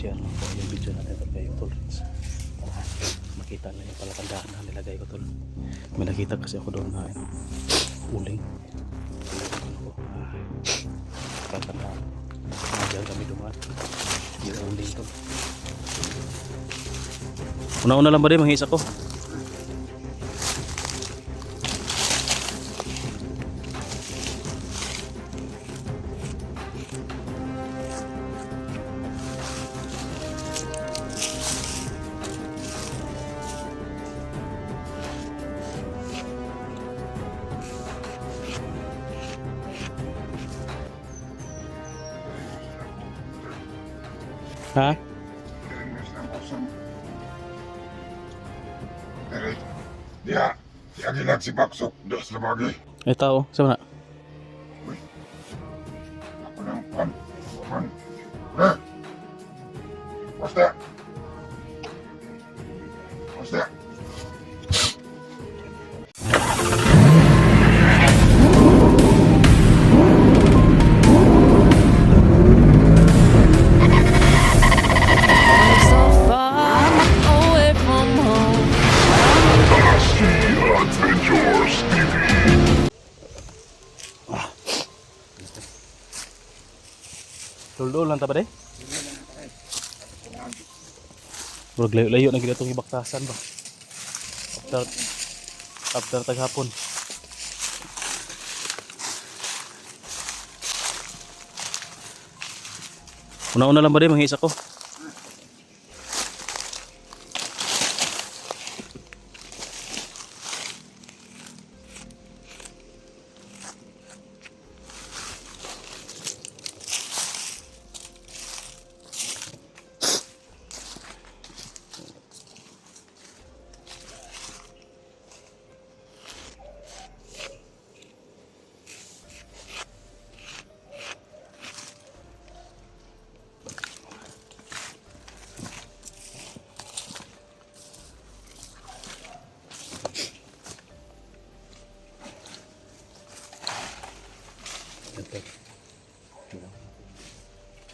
pakishare lang po yung video natin ito kay Tol Rins para makita na yung palatandaan na nilagay ko tol. May nakita kasi ako doon na uling palatandaan dyan kami dumaan yung uling tol. Una-una lang ba din manghis ako? Ha? Dia gilat si Baksok dos labagi. Tao, sama na? Ako nang pan. Eh. Basta. Basta. Dul-dul lang ta ba day? Bro, layo-layo na gila itong ibaktasan ba? After taghapon. Una-una lang ba day manghis ako?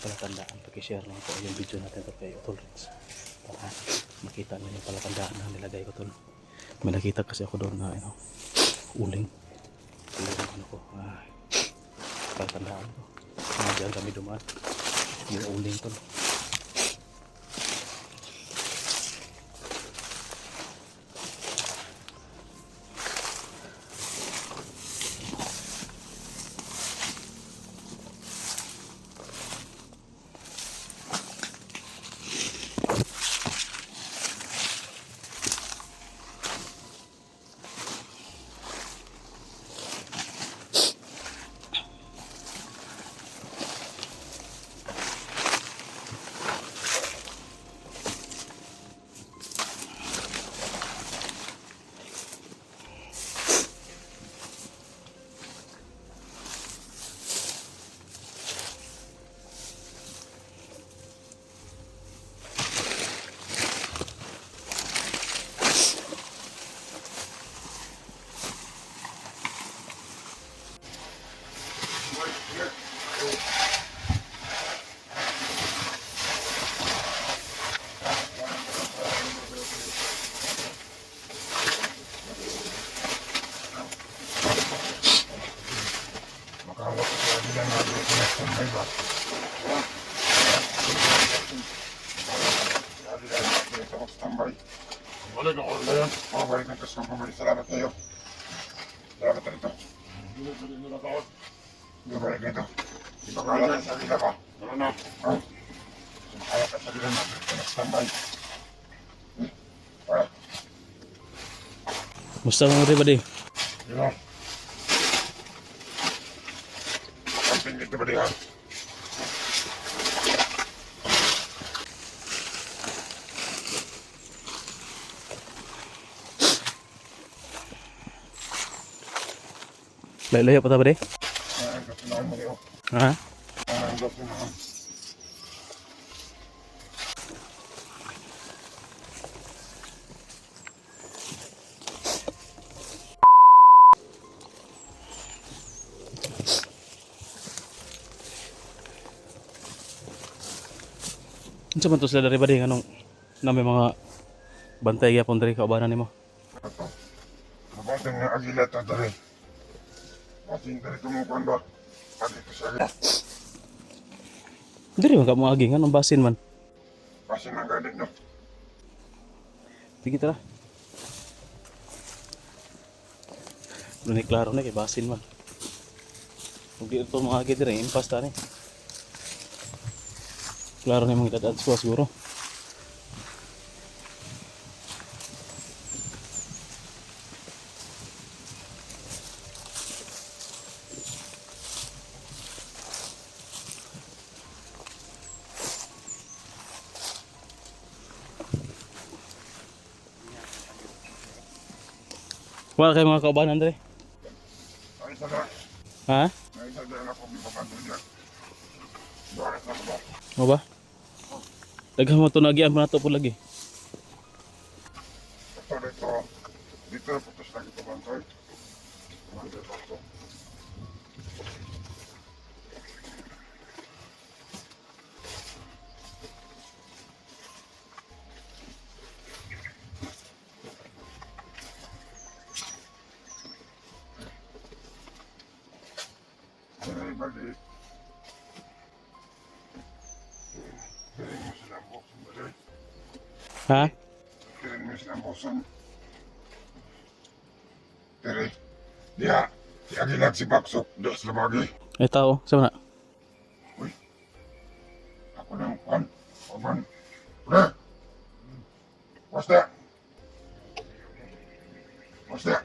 Palatandaan, pakishare lang po yung video natin ito kay Tol Rins para makita na yung palatandaan na nilagay ko tol. May nakita kasi ako doon na uling palatandaan ko dyan kami dumaan yung uling tol. Boleh dong, Leon. Oh, balik ke kasih pembeli selamat ya. Selamat itu. Dia balik itu. Kita kalah saja kita pak. Mana? Saya kasih dia nak kena standby. Musta mo rin ba di? Ya. Penting itu dia. Layo-layo pa ta ba di? Ha? Unsa man to sila dari badi nganong na may mga bantay gyapon diri kaubanan nimo. Ito. Mabantang nga agila ito dari. Pasin dari tumukuan ba? Agi ko sa agila. Diri man ka mo agi nganong basin man. Pasin ang galit no. Sige tara. Ni klaro na kay basin man. Kung di ito mga agi diri impas ta ni. Klaro na mga dadaan siguro. Wala kayo mga kaubanan diri. Ay isa na. Ha? Ay isa na ako bipapanto dyan. Doaras na ko ba? Mo ba? Daghan mo to nagian pa nato po lagi. Ito dito. Dito na putos lagi ito bantoy. Bantoy pa ito. Ay bali. Kirin mo silang boson bali. Ha? Kirin mo silang boson. Kiri. Diya. Di agilag si Baksok. Dos na bagi. Ay tao, sama na. Uy. Ako ng kwan. Oman. Pre. What's that? What's that?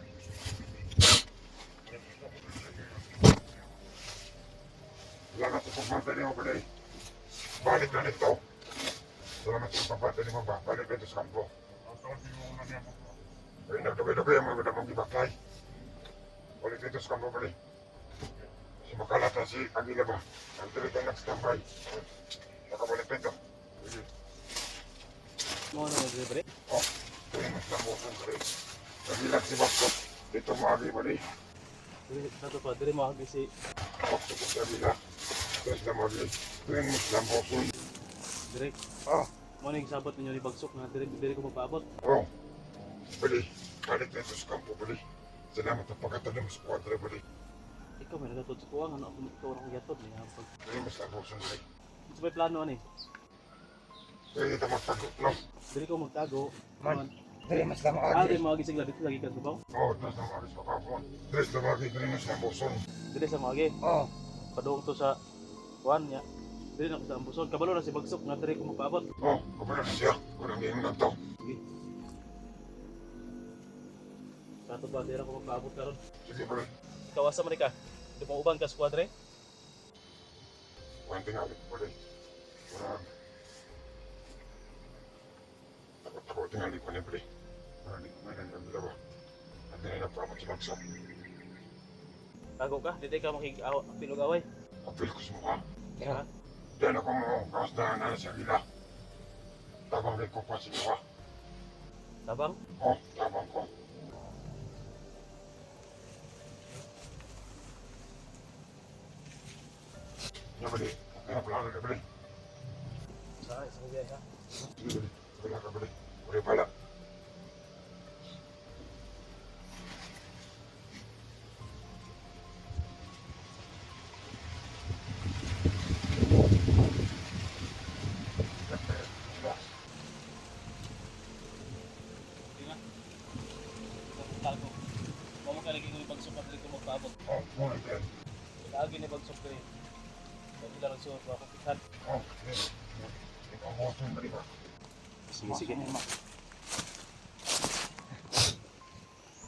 Salamat sa pagbantay niyo, Pre. Balik na nito. Salamat sa pagbantay niyo, ba? Balik na ito sa kampo. Ay, nagdabay-dabay ang mga damang ibakay. Balik na ito sa kampo, Pre. Si Makalata, si Agila ba? Ang talagang nag-standby. Nakabalik na ito. Sige. Mo na diri bari. Oh, kaya mas namusan, Pre. Nagilag si Bakso. Dito maagi, Pre. Diri nato pa diri mo agi si Bakso ko sa Agila. Terus na maagi. Kaya mas namusan. diri. Ah, Mo ning sabot ninyo ni bagsok na diri ko magpaabot. oh. Pre, balik na ito sa kampo, Pre. Salamat ang pagkatanim sa kwadra, Pre. Ikaw may nagatod sa kuwang ano ikaw ra ko yatod niya pag Kaya mas namusan, Pre. sa may plano ani. Kaya kita magtagot, no? Diri ko magtago. Man. Dili mas na Ari mo agi sigla dito lagi ka subaw. Oo, tres na maagi sa kapon. Tres na maagi, dili mas namusan. Diri sa maagi. Oo. Padung to sa kuan niya. Diri na ko sa ambuson. Kabalo na si bagsok nga diri ko magpaabot. Oo, kumala na siya. Kurang ngayon lang to. Sige. Kato ba diri ko magpaabot karon. Sige, Pre. Ikaw asa man ka? Di mo uban ka squadre? Kuwente nga ulit, Pre. Kurang. Takot-takot tingali ko niya, Pre. Kurang di ko may nandang ba? At dili na pa ako sa bagsak. Tago ka? Di ka pinug-away. Apil ko sa mukha. Ha? Diyan ako mo, kausdahan na sa gila. Tabang rin ko pa sa mukha. Tabang? Oo, tabang ko. Yan, Pre. Kaya pala ka, Pre. Sa sige ha. Sige, Pre. Wala ka, Pre. Pre pala. Tago. Mo ka lagi ko ni bagsok diri ko magpaabot. Oo, muna ito. Lagi ni bagsok diri. Dili lang suot wa kapitan. Oo, ikaw mo sa Pre ba? Sige sige.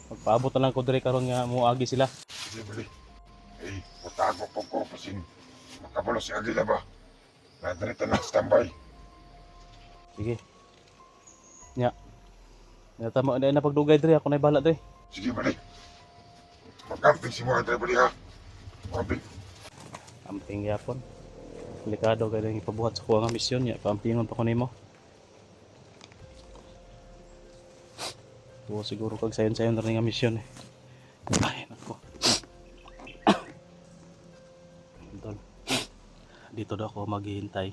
Magpaabot na lang ko diri karon nga mo agi sila. Sige, Pre. Eh, putago po ko pasin. Makabalo si Agila ba? Nadarita na standby. Sige. Nya. Ya tama na pagdugay diri ako na bahala diri. Sige, Pre. Magkamping si mga Pre, ha? Kamping. Amping yapon. Delikado kay ning ipabuhat sa kuha nga misyon nya paampingon pa ko nimo. Tuwa siguro kag sayon-sayon na rin nga misyon eh. Ay, nako. Dito daw ako maghihintay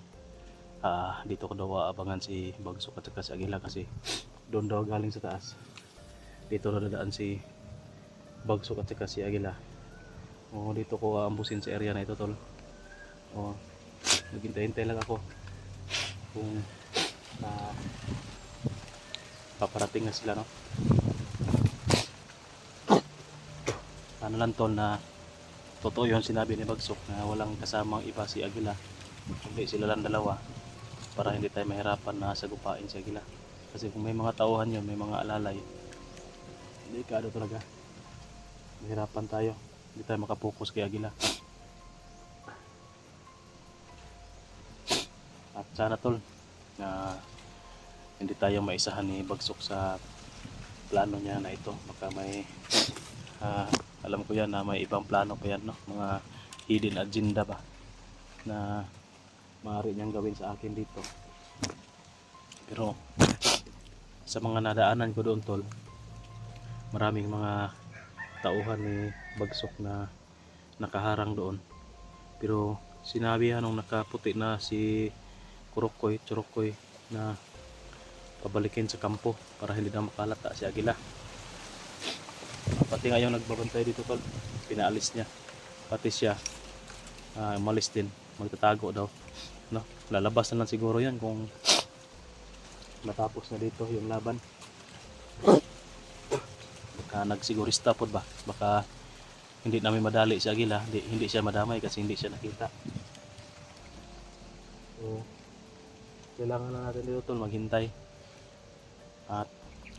dito ko daw aabangan si Bagsok at saka si Agila kasi doon daw galing sa taas. Dito na dadaan si Bagsok at saka si Agila. Dito ko aambusin sa area na ito, tol. Naghintay-hintay lang ako kung paparating na sila, no? Ano lang, tol, na totoo yun sinabi ni Bagsok na walang kasamang iba si Agila, hindi sila lang dalawa, para hindi tayo mahirapan na sagupain si Agila. Kasi kung may mga tauhan yun, may mga alalay, delikado talaga, mahirapan tayo, hindi tayo makapokus kay Agila. At sana, tol, na hindi tayo maisahan ni Bagsok sa plano niya na ito. Baka may alam ko yan na may ibang plano pa yan, no? Mga hidden agenda ba na maaari niyang gawin sa akin dito. Pero sa mga nadaanan ko doon, tol, maraming mga tauhan ni Bagsok na nakaharang doon. Pero sinabi nung nakaputi na si Churukoy na pabalikin sa kampo para hindi na makalata si Agila. Pati nga yung nagbabantay dito, tol, pinaalis niya. Pati siya umalis din, magtatago daw, no? Lalabas na lang siguro yan kung matapos na dito yung laban. Baka nagsigurista po ba, baka hindi namin madali si Agila, hindi siya madamay kasi hindi siya nakita. So kailangan na natin dito, tol, maghintay. At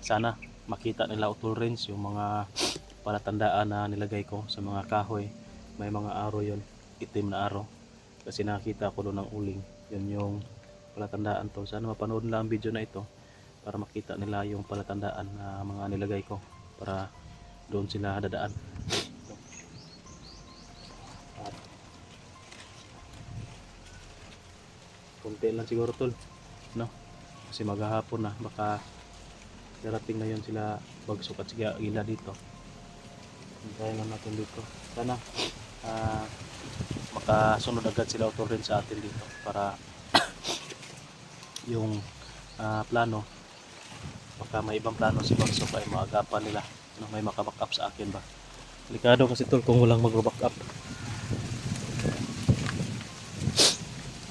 sana makita nila Utol Range yung mga palatandaan na nilagay ko sa mga kahoy. May mga araw yon, itim na araw, kasi nakita ko doon ng uling. Yun yung palatandaan, tol. Sana mapanood nila ang video na ito para makita nila yung palatandaan na mga nilagay ko, para doon sila dadaan. At konti lang siguro, tol, no? Kasi maghahapon na, baka darating na yun sila Bagsok at sila Agila dito. Hintayin lang natin dito. Sana makasunod agad sila Utol rin sa atin dito para yung plano, baka may ibang plano si Bagsok ay maagapan nila, no? May makaback up sa akin ba. Delikado kasi, tol, kung walang mag-back up.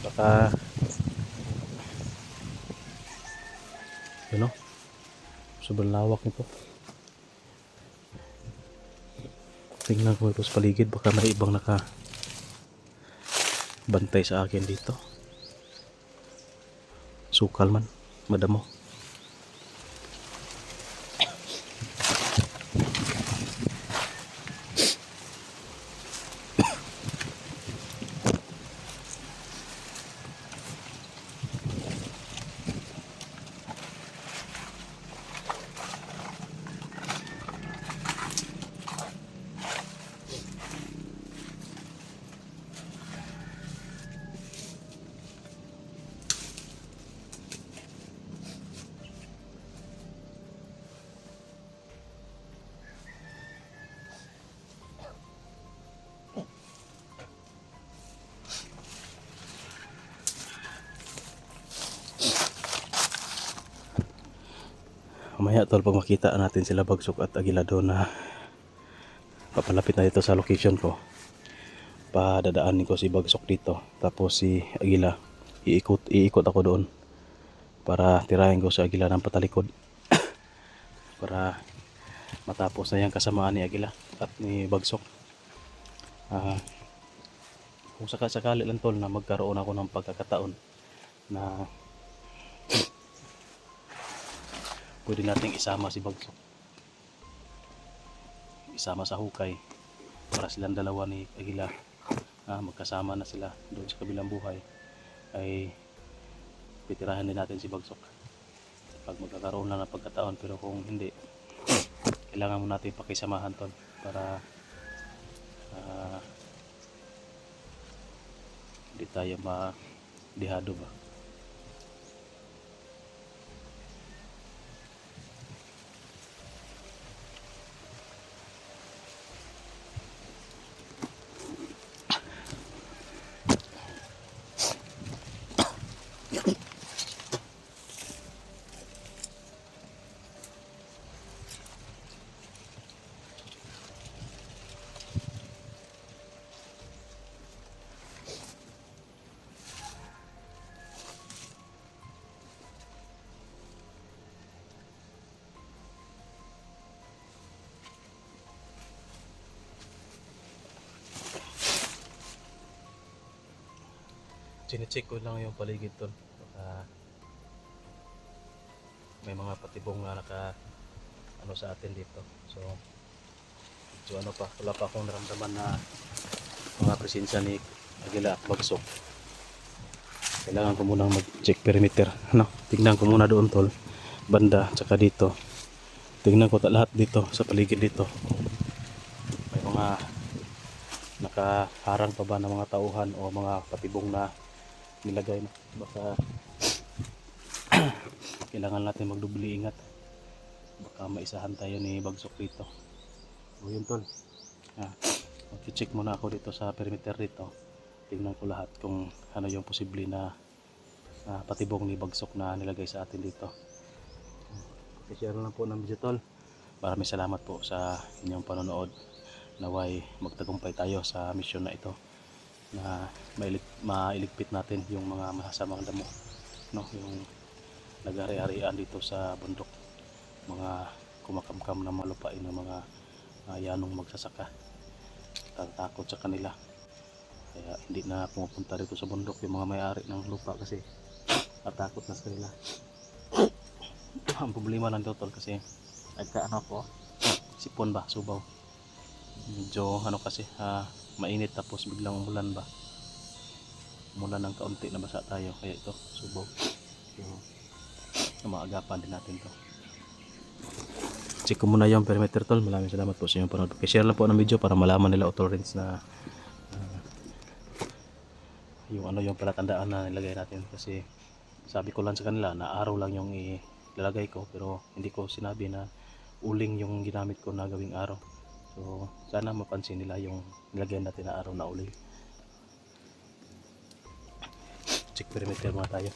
Baka you know, sobrang lawak nito. Tingnan ko ito sa paligid, baka may ibang naka bantay sa akin dito. Sukal man, madamo. Mamaya, tol, pag makita natin sila Bagsok at Agila doon, na papalapit na dito sa location ko, padadaanin ko si Bagsok dito, tapos si Agila iikot ako doon para tirahin ko si Agila ng patalikod para matapos na yung kasamaan ni Agila at ni Bagsok. Kung sakali lang, tol, na magkaroon ako ng pagkakataon na pwede nating isama si Bagsok, isama sa hukay, para silang dalawa ni Agila magkasama na sila doon sa kabilang buhay, ay pitirahan din natin si Bagsok pag magkakaroon lang ng pagkataon. Pero kung hindi, kailangan mo natin pakisamahan, tol, para hindi tayo madihado ba. Chinecheck ko lang yung paligid tol. Baka may mga patibong na naka ano sa atin dito. So ano pa, wala pa akong naramdaman na mga presensya ni Agila at Bagsok. Kailangan ko munang mag-check perimeter. Ano? Tingnan ko muna doon tol. Banda, tsaka dito. Tingnan ko lahat dito, sa paligid dito. May mga nakaharang pa ba ng mga tauhan o mga patibong na nilagay na. Baka kailangan natin magdubli ingat. Baka maisahan tayo ni Bagsok dito. O yun tol. Mag-check muna ako dito sa perimeter dito. Tingnan ko lahat kung ano yung posible na patibong ni Bagsok na nilagay sa atin dito. I-share lang po ng video tol. Maraming salamat po sa inyong panonood. Naway magtagumpay tayo sa misyon na ito na mailigpit natin yung mga masasamang damo, no? Yung nag-ari-arian dito sa bundok, mga kumakamkam na malupain ng mga yanong magsasaka. Tatakot sa kanila, kaya hindi na pumupunta dito sa bundok yung mga may-ari ng lupa kasi natakot na sa kanila. Ang problema lang dito tol kasi nagkaano po, sipon ba, subaw. Medyo ano kasi mainit tapos biglang umulan ba. Umulan ng kaunti na basa tayo kaya ito subaw. So maagapan din natin to. Check ko muna yung perimeter tol. Maraming salamat po sa inyong panonood. Share lang po ng video para malaman nila Autorins na yung ano yung palatandaan na nilagay natin kasi sabi ko lang sa kanila na araw lang yung ilalagay ko pero hindi ko sinabi na uling yung ginamit ko na gawing araw. So sana mapansin nila yung nilagay natin na araw na uling. Check perimeter muna tayo.